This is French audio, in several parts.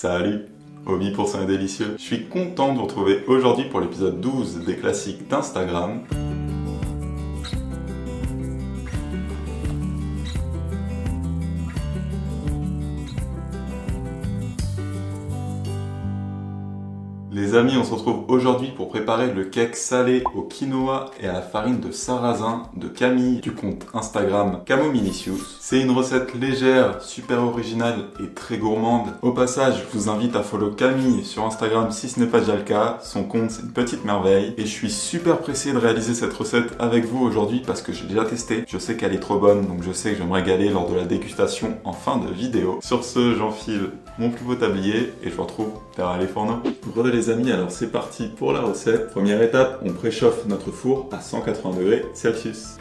Salut, Omi pour ça délicieux. Je suis content de vous retrouver aujourd'hui pour l'épisode 12 des classiques d'Instagram. Les amis, on se retrouve aujourd'hui pour préparer le cake salé au quinoa et à la farine de sarrasin de Camille du compte Instagram Camomilicious. C'est une recette légère, super originale et très gourmande. Au passage, je vous invite à follow Camille sur Instagram si ce n'est pas déjà le cas. Son compte, c'est une petite merveille. Et je suis super pressé de réaliser cette recette avec vous aujourd'hui parce que j'ai déjà testé. Je sais qu'elle est trop bonne, donc je sais que je vais me régaler lors de la dégustation en fin de vidéo. Sur ce, j'enfile mon plus beau tablier et je vous retrouve vers les fourneaux. Les amis, alors c'est parti pour la recette. Première étape, on préchauffe notre four à 180 degrés Celsius.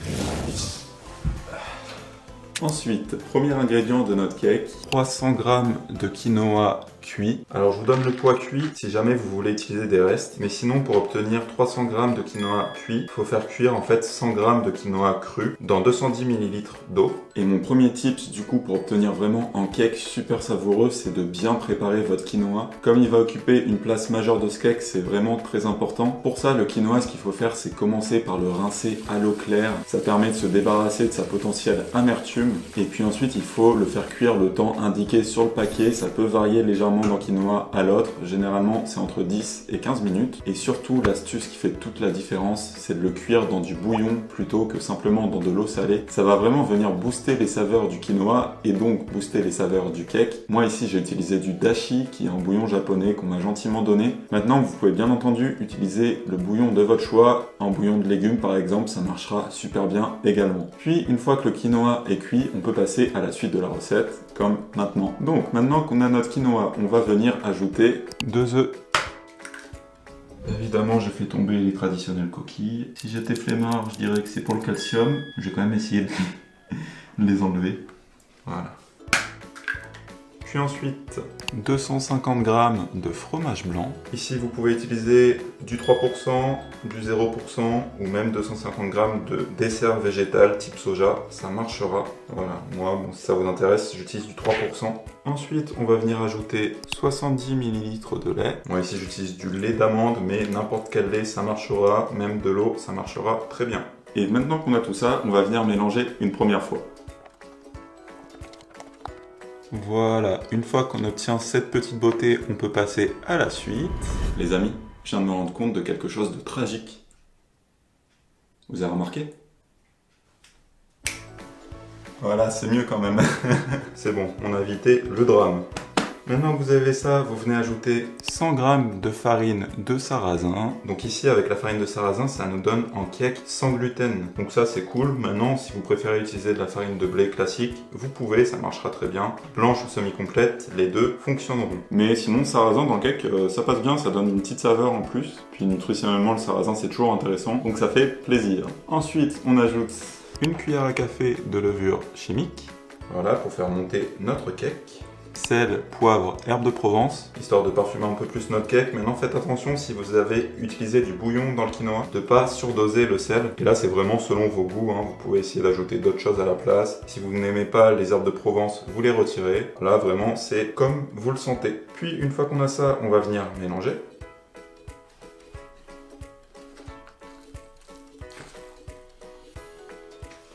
Ensuite, premier ingrédient de notre cake, 300 g de quinoa cuit. Alors je vous donne le poids cuit si jamais vous voulez utiliser des restes, mais sinon pour obtenir 300 g de quinoa cuit, il faut faire cuire en fait 100 g de quinoa cru dans 210 ml d'eau. Et mon premier tips du coup pour obtenir vraiment un cake super savoureux, c'est de bien préparer votre quinoa. Comme il va occuper une place majeure de ce cake, c'est vraiment très important. Pour ça, le quinoa, ce qu'il faut faire, c'est commencer par le rincer à l'eau claire. Ça permet de se débarrasser de sa potentielle amertume. Et puis ensuite, il faut le faire cuire le temps indiqué sur le paquet. Ça peut varier légèrement d'un quinoa à l'autre. Généralement, c'est entre 10 et 15 minutes. Et surtout, l'astuce qui fait toute la différence, c'est de le cuire dans du bouillon plutôt que simplement dans de l'eau salée. Ça va vraiment venir booster les saveurs du quinoa et donc booster les saveurs du cake. Moi ici, j'ai utilisé du dashi, qui est un bouillon japonais qu'on m'a gentiment donné. Maintenant, vous pouvez bien entendu utiliser le bouillon de votre choix. Un bouillon de légumes, par exemple, ça marchera super bien également. Puis, une fois que le quinoa est cuit, on peut passer à la suite de la recette, comme maintenant. Donc, maintenant qu'on a notre quinoa, on va venir ajouter 2 œufs. Évidemment, j'ai fait tomber les traditionnelles coquilles. Si j'étais flemmard, je dirais que c'est pour le calcium. Je vais quand même essayer de les enlever. Voilà. Puis ensuite, 250 g de fromage blanc. Ici, vous pouvez utiliser du 3%, du 0% ou même 250 g de dessert végétal type soja. Ça marchera. Voilà, moi, bon, si ça vous intéresse, j'utilise du 3%. Ensuite, on va venir ajouter 70 ml de lait. Moi, ici, j'utilise du lait d'amande, mais n'importe quel lait, ça marchera. Même de l'eau, ça marchera très bien. Et maintenant qu'on a tout ça, on va venir mélanger une première fois. Voilà, une fois qu'on obtient cette petite beauté, on peut passer à la suite. Les amis, je viens de me rendre compte de quelque chose de tragique. Vous avez remarqué? Voilà, c'est mieux quand même. C'est bon, on a évité le drame. Maintenant que vous avez ça, vous venez ajouter 100 g de farine de sarrasin. Donc ici, avec la farine de sarrasin, ça nous donne un cake sans gluten. Donc ça, c'est cool. Maintenant, si vous préférez utiliser de la farine de blé classique, vous pouvez, ça marchera très bien. Blanche ou semi-complète, les deux fonctionneront. Mais sinon, sarrasin dans le cake, ça passe bien, ça donne une petite saveur en plus. Puis nutritionnellement, le sarrasin, c'est toujours intéressant. Donc ça fait plaisir. Ensuite, on ajoute une cuillère à café de levure chimique. Voilà, pour faire monter notre cake. Sel, poivre, herbe de Provence, histoire de parfumer un peu plus notre cake. Maintenant, faites attention si vous avez utilisé du bouillon dans le quinoa, de pas surdoser le sel. Et là, c'est vraiment selon vos goûts, hein. Vous pouvez essayer d'ajouter d'autres choses à la place. Si vous n'aimez pas les herbes de Provence, vous les retirez. Là, vraiment, c'est comme vous le sentez. Puis, une fois qu'on a ça, on va venir mélanger.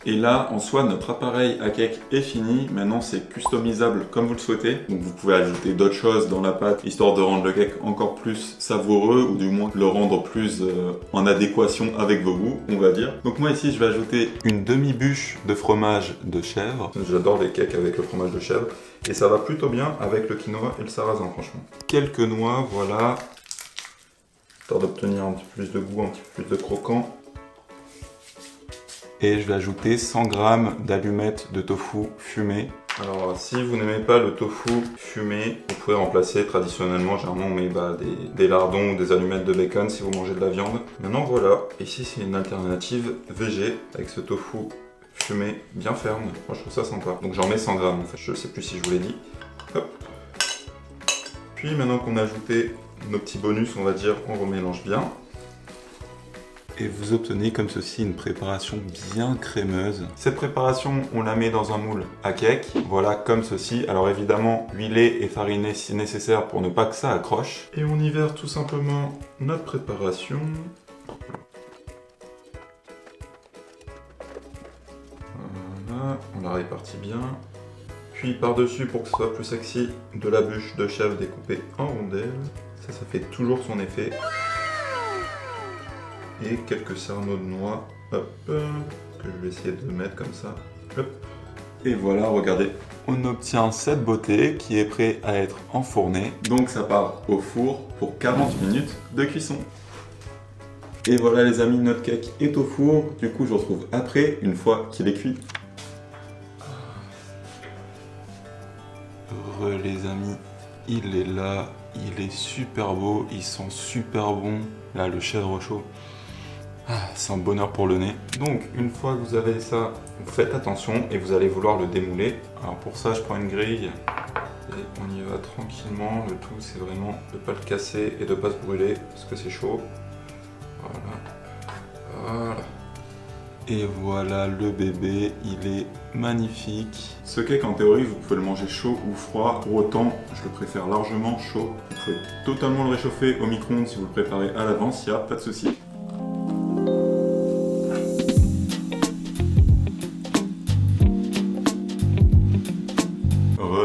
Et là, en soi, notre appareil à cake est fini. Maintenant, c'est customisable comme vous le souhaitez. Donc, vous pouvez ajouter d'autres choses dans la pâte, histoire de rendre le cake encore plus savoureux, ou du moins le rendre plus en adéquation avec vos goûts, on va dire. Donc moi, ici, je vais ajouter une demi-bûche de fromage de chèvre. J'adore les cakes avec le fromage de chèvre. Et ça va plutôt bien avec le quinoa et le sarrasin, franchement. Quelques noix, voilà. Histoire d'obtenir un petit peu plus de goût, un petit peu plus de croquant. Et je vais ajouter 100 g d'allumettes de tofu fumé. Alors si vous n'aimez pas le tofu fumé, vous pouvez remplacer traditionnellement, généralement on met des lardons ou des allumettes de bacon si vous mangez de la viande. Maintenant voilà, ici c'est une alternative végé avec ce tofu fumé bien ferme. Moi je trouve ça sympa. Donc j'en mets 100 g en fait, je sais plus si je vous l'ai dit. Hop. Puis maintenant qu'on a ajouté nos petits bonus, on va dire, on remélange bien. et vous obtenez comme ceci une préparation bien crémeuse. Cette préparation, on la met dans un moule à cake, voilà comme ceci. Alors évidemment, huilé et fariné si nécessaire pour ne pas que ça accroche. Et on y verse tout simplement notre préparation. Voilà, on la répartit bien. Puis par-dessus, pour que ce soit plus sexy, de la bûche de chèvre découpée en rondelles. Ça fait toujours son effet. Et quelques cerneaux de noix, hop, que je vais essayer de mettre comme ça. Hop. Et voilà, regardez, on obtient cette beauté qui est prête à être enfournée. Donc ça part au four pour 40 minutes de cuisson. Et voilà les amis, notre cake est au four. Du coup, je vous retrouve après, une fois qu'il est cuit. Heureux les amis, il est là, il est super beau, il sent super bon. Là, le chèvre chaud, c'est un bonheur pour le nez. Donc, une fois que vous avez ça, vous faites attention et vous allez vouloir le démouler. Alors pour ça, je prends une grille et on y va tranquillement. Le tout, c'est vraiment de ne pas le casser et de ne pas se brûler parce que c'est chaud. Voilà. Voilà. Et voilà le bébé, il est magnifique. Ce cake en théorie vous pouvez le manger chaud ou froid, pour autant je le préfère largement chaud. Vous pouvez totalement le réchauffer au micro-ondes si vous le préparez à l'avance, il n'y a pas de souci.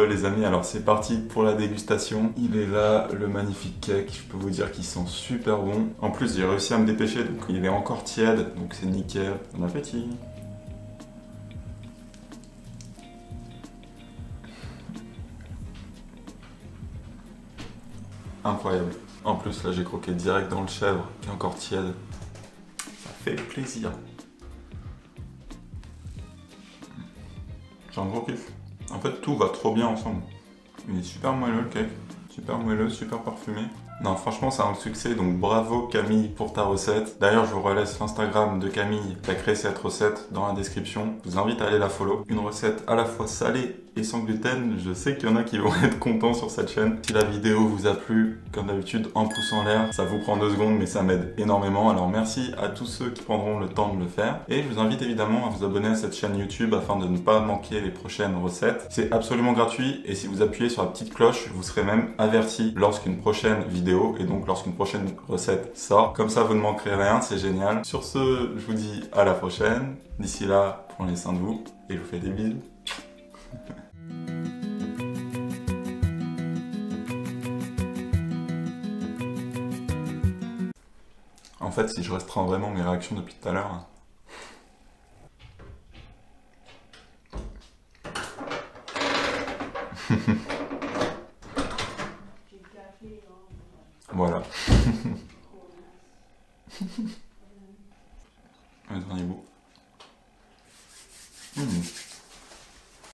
Les amis, alors c'est parti pour la dégustation. Il est là, le magnifique cake, je peux vous dire qu'il sent super bon. En plus j'ai réussi à me dépêcher, donc il est encore tiède, donc c'est nickel. Bon appétit. Incroyable. En plus là j'ai croqué direct dans le chèvre, qui est encore tiède. Ça fait plaisir. J'ai un gros kiff. En fait, tout va trop bien ensemble. Il est super moelleux le cake, super moelleux, super parfumé. Non, franchement, c'est un succès, donc bravo Camille pour ta recette. D'ailleurs, je vous relaisse l'Instagram de Camille qui a créé cette recette dans la description. Je vous invite à aller la follow. Une recette à la fois salée et sans gluten. Je sais qu'il y en a qui vont être contents sur cette chaîne. Si la vidéo vous a plu, comme d'habitude, un pouce en l'air. Ça vous prend 2 secondes, mais ça m'aide énormément. Alors merci à tous ceux qui prendront le temps de le faire. Et je vous invite évidemment à vous abonner à cette chaîne YouTube afin de ne pas manquer les prochaines recettes. C'est absolument gratuit et si vous appuyez sur la petite cloche, vous serez même averti lorsqu'une prochaine vidéo et donc lorsqu'une prochaine recette sort. Comme ça, vous ne manquerez rien, c'est génial. Sur ce, je vous dis à la prochaine. D'ici là, prenez soin de vous et je vous fais des bisous. En fait, si je restreins vraiment mes réactions depuis tout à l'heure... Voilà. Le dernier bout.